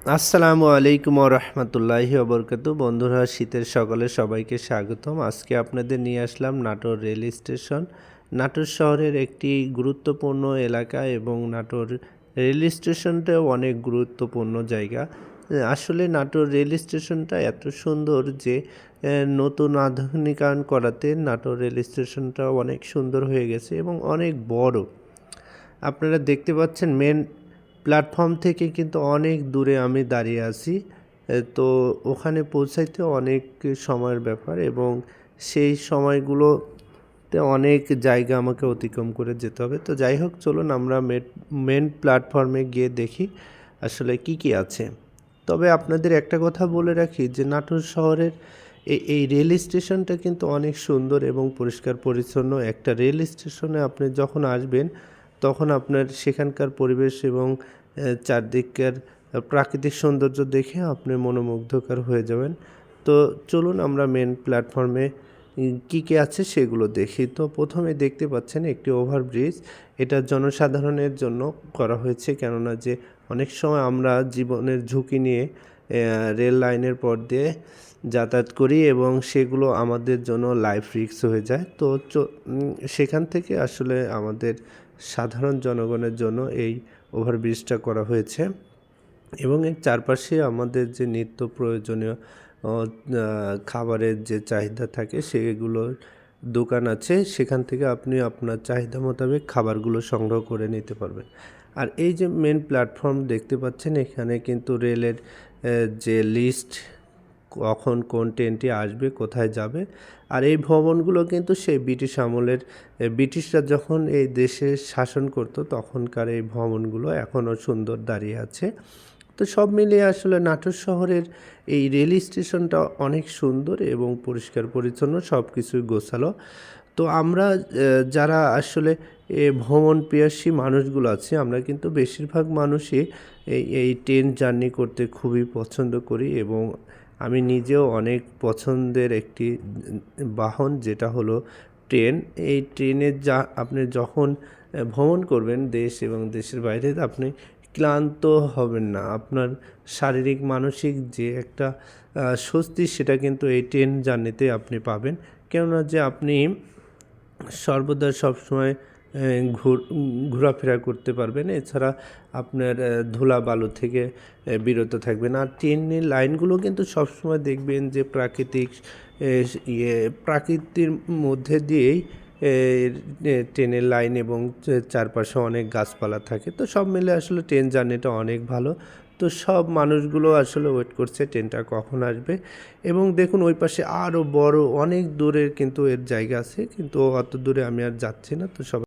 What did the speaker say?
আসসালামু আলাইকুম রহমতুল্লাহি ওবরকাতু। বন্ধুরা, শীতের সকালে সবাইকে স্বাগতম। আজকে আপনাদের নিয়ে আসলাম নাটোর রেল স্টেশন। নাটোর শহরের একটি গুরুত্বপূর্ণ এলাকা এবং নাটোর রেল স্টেশনটাও অনেক গুরুত্বপূর্ণ জায়গা। আসলে নাটোর রেল স্টেশনটা এত সুন্দর যে নতুন আধুনিকায়ন করাতে নাটোর রেল স্টেশনটা অনেক সুন্দর হয়ে গেছে এবং অনেক বড়। আপনারা দেখতে পাচ্ছেন মেন প্ল্যাটফর্ম থেকে কিন্তু অনেক দূরে আমি দাঁড়িয়ে আছি। তো ওখানে পৌঁছাইতে অনেক সময়ের ব্যাপার এবং সেই সময়গুলোতে অনেক জায়গা আমাকে অতিক্রম করে যেতে হবে। তো যাই হোক, চলুন আমরা মেন প্ল্যাটফর্মে গিয়ে দেখি আসলে কি আছে। তবে আপনাদের একটা কথা বলে রাখি যে নাটোর শহরের এই রেল স্টেশনটা কিন্তু অনেক সুন্দর এবং পরিষ্কার পরিচ্ছন্ন। একটা রেল স্টেশনে আপনি যখন আসবেন তখন আপনার সেখানকার পরিবেশ এবং চারদিকের প্রাকৃতিক সৌন্দর্য দেখে আপনি মনোমুগ্ধকর হয়ে যাবেন। তো চলুন আমরা মেন প্ল্যাটফর্মে কী আছে সেগুলো দেখি। তো প্রথমে দেখতে পাচ্ছেন একটি ওভারব্রিজ। এটা জনসাধারণের জন্য করা হয়েছে, কেননা যে অনেক সময় আমরা জীবনের ঝুঁকি নিয়ে রেল লাইনের পর দিয়ে যাতায়াত করি এবং সেগুলো আমাদের জন্য লাইফ রিস্ক হয়ে যায়। তো সেখান থেকে আসলে আমাদের সাধারণ জনগণের জন্য এই ওভারব্রিজটা করা হয়েছে এবং এর চারপাশে আমাদের যে নিত্য প্রয়োজনীয় খাবারের যে চাহিদা থাকে সেগুলোর দোকান আছে। সেখান থেকে আপনি আপনার চাহিদা মোতাবেক খাবারগুলো সংগ্রহ করে নিতে পারবেন। আর এই যে মেন প্ল্যাটফর্ম দেখতে পাচ্ছেন, এখানে কিন্তু রেলের যে লিস্ট, কখন কোন ট্রেনটি আসবে, কোথায় যাবে। আর এই ভবনগুলো কিন্তু সেই ব্রিটিশ আমলের, ব্রিটিশরা যখন এই দেশে শাসন করত তখনকার এই ভবনগুলো এখনও সুন্দর দাঁড়িয়ে আছে। তো সব মিলিয়ে আসলে নাটোর শহরের এই রেল স্টেশনটা অনেক সুন্দর এবং পরিষ্কার পরিচ্ছন্ন, সব কিছুই গোছালো। তো আমরা যারা আসলে ভ্রমণ পিয়াসী মানুষগুলো আছি, আমরা কিন্তু বেশিরভাগ মানুষই এই ট্রেন জার্নি করতে খুবই পছন্দ করি এবং আমি নিজেও অনেক পছন্দের একটি বাহন, যেটা হলো ট্রেন। এই ট্রেনে আপনি যখন ভ্রমণ করবেন দেশ এবং দেশের বাইরে, আপনি ক্লান্ত হবেন না। আপনার শারীরিক মানসিক যে একটা স্বস্তি, সেটা কিন্তু এই ট্রেন জার্নিতে আপনি পাবেন। কেননা যে আপনি সর্বদা সবসময় ঘোরাফেরা করতে পারবেন। এছাড়া আপনার ধুলা বালু থেকে বিরত থাকবেন। আর ট্রেনের লাইনগুলো কিন্তু সবসময় দেখবেন যে প্রাকৃতির মধ্যে দিয়েই ট্রেনের লাইন এবং চারপাশে অনেক গাছপালা থাকে। তো সব মিলে আসলে ট্রেন জার্নিটা অনেক ভালো। তো সব মানুষগুলো আসলে ওয়েট করছে ট্রেনটা কখন আসবে। এবং দেখুন ওই পাশে আরও বড় অনেক দূরের কিন্তু এর জায়গা আছে, কিন্তু অত দূরে আমি আর যাচ্ছি না। তো সবাই